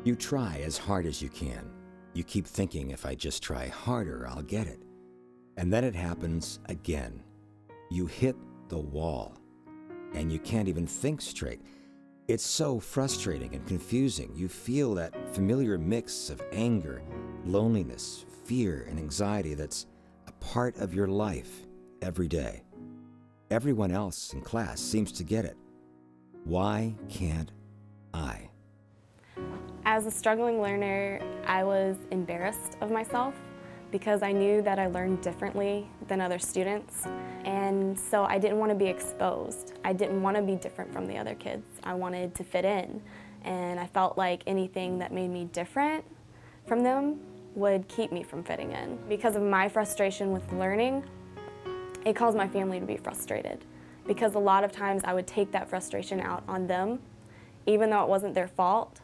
You try as hard as you can. You keep thinking, if I just try harder, I'll get it. And then it happens again. You hit the wall, and you can't even think straight. It's so frustrating and confusing. You feel that familiar mix of anger, loneliness, fear, and anxiety that's a part of your life every day. Everyone else in class seems to get it. Why can't I? As a struggling learner, I was embarrassed of myself because I knew that I learned differently than other students, and so I didn't want to be exposed. I didn't want to be different from the other kids. I wanted to fit in, and I felt like anything that made me different from them would keep me from fitting in. Because of my frustration with learning, it caused my family to be frustrated, because a lot of times I would take that frustration out on them, even though it wasn't their fault,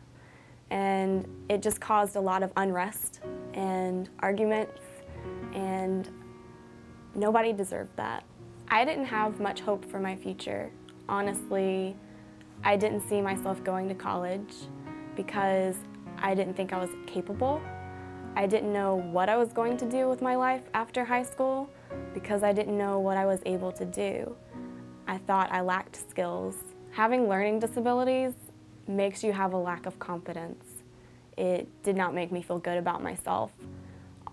and it just caused a lot of unrest and arguments, and nobody deserved that. I didn't have much hope for my future. Honestly, I didn't see myself going to college because I didn't think I was capable. I didn't know what I was going to do with my life after high school because I didn't know what I was able to do. I thought I lacked skills. Having learning disabilities makes you have a lack of confidence. It did not make me feel good about myself.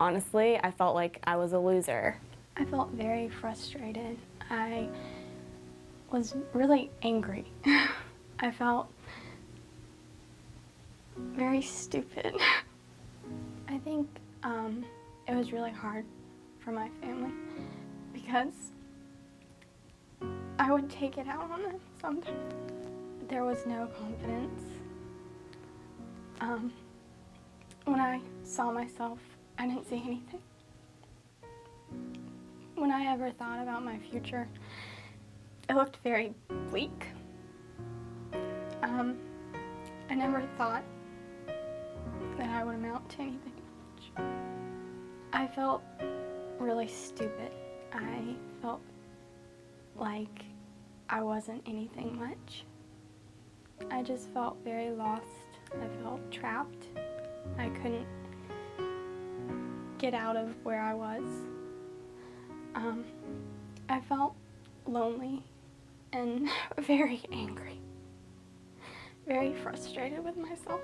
Honestly, I felt like I was a loser. I felt very frustrated. I was really angry. I felt very stupid. I think it was really hard for my family because I would take it out on them sometimes. There was no confidence. When I saw myself, I didn't see anything. When I ever thought about my future, it looked very bleak. I never thought that I would amount to anything much. I felt really stupid. I felt like I wasn't anything much. I just felt very lost. I felt trapped. I couldn't get out of where I was. I felt lonely and very angry, very frustrated with myself.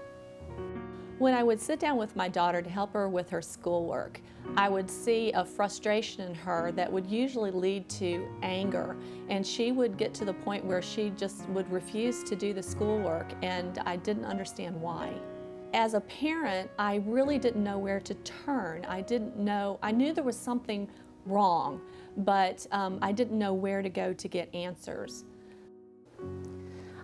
When I would sit down with my daughter to help her with her schoolwork, I would see a frustration in her that would usually lead to anger, and she would get to the point where she just would refuse to do the schoolwork, and I didn't understand why. As a parent, I really didn't know where to turn. I knew there was something wrong, but I didn't know where to go to get answers.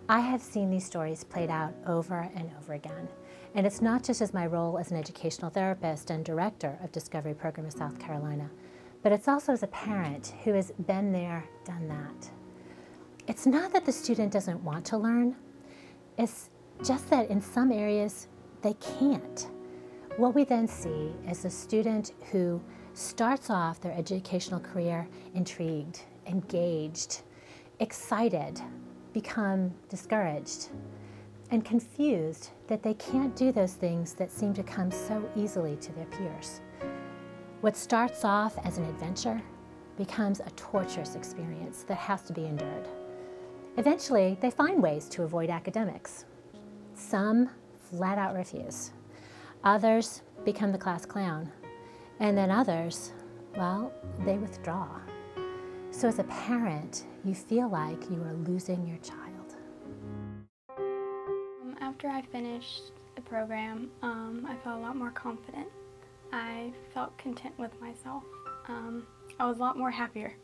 I have seen these stories played out over and over again. And it's not just as my role as an educational therapist and director of Discovery Program of South Carolina, but it's also as a parent who has been there, done that. It's not that the student doesn't want to learn, it's just that in some areas they can't. What we then see is a student who starts off their educational career intrigued, engaged, excited, become discouraged, and confused that they can't do those things that seem to come so easily to their peers. What starts off as an adventure becomes a torturous experience that has to be endured. Eventually, they find ways to avoid academics. Some flat out refuse. Others become the class clown. And then others, well, they withdraw. So as a parent, you feel like you are losing your child. After I finished the program, I felt a lot more confident. I felt content with myself. I was a lot more happier.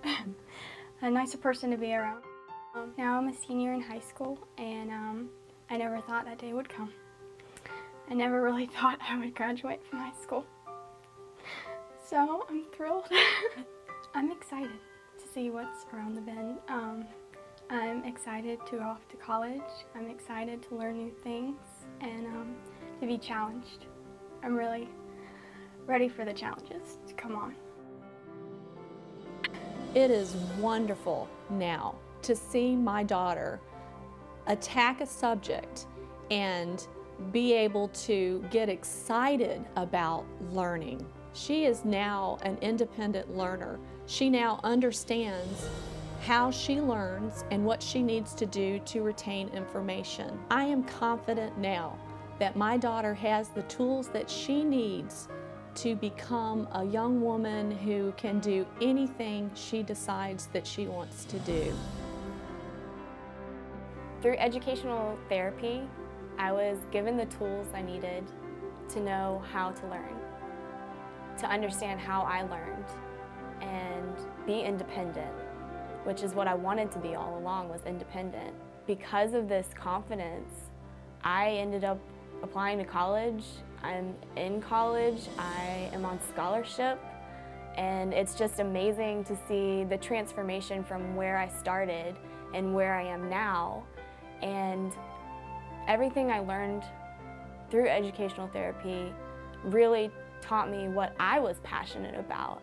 A nicer person to be around. Now I'm a senior in high school, and I never thought that day would come. I never really thought I would graduate from high school. So I'm thrilled. I'm excited to see what's around the bend. I'm excited to go off to college. I'm excited to learn new things and to be challenged. I'm really ready for the challenges to come on. It is wonderful now to see my daughter attack a subject and be able to get excited about learning. She is now an independent learner. She now understands how she learns and what she needs to do to retain information. I am confident now that my daughter has the tools that she needs to become a young woman who can do anything she decides that she wants to do. Through educational therapy, I was given the tools I needed to know how to learn, to understand how I learned, and be independent, which is what I wanted to be all along, was independent. Because of this confidence, I ended up applying to college. I'm in college, I am on scholarship, and it's just amazing to see the transformation from where I started and where I am now. And everything I learned through educational therapy really taught me what I was passionate about,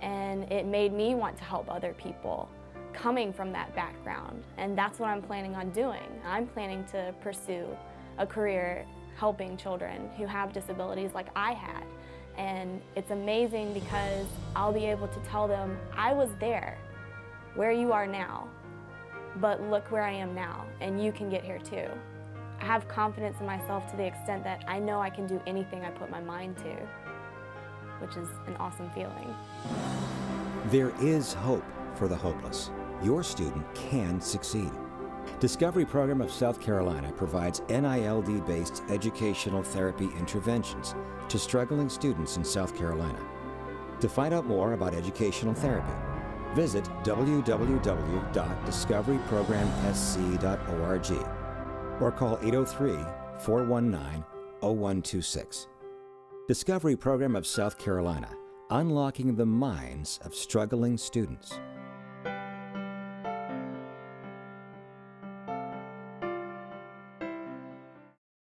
and it made me want to help other people coming from that background, and that's what I'm planning on doing. I'm planning to pursue a career helping children who have disabilities like I had, and it's amazing because I'll be able to tell them, I was there where you are now, but look where I am now, and you can get here too. I have confidence in myself to the extent that I know I can do anything I put my mind to, which is an awesome feeling. There is hope for the hopeless. Your student can succeed. Discovery Program of South Carolina provides NILD-based educational therapy interventions to struggling students in South Carolina. To find out more about educational therapy, visit www.discoveryprogramsc.org or call 803-419-0126. Discovery Program of South Carolina, unlocking the minds of struggling students.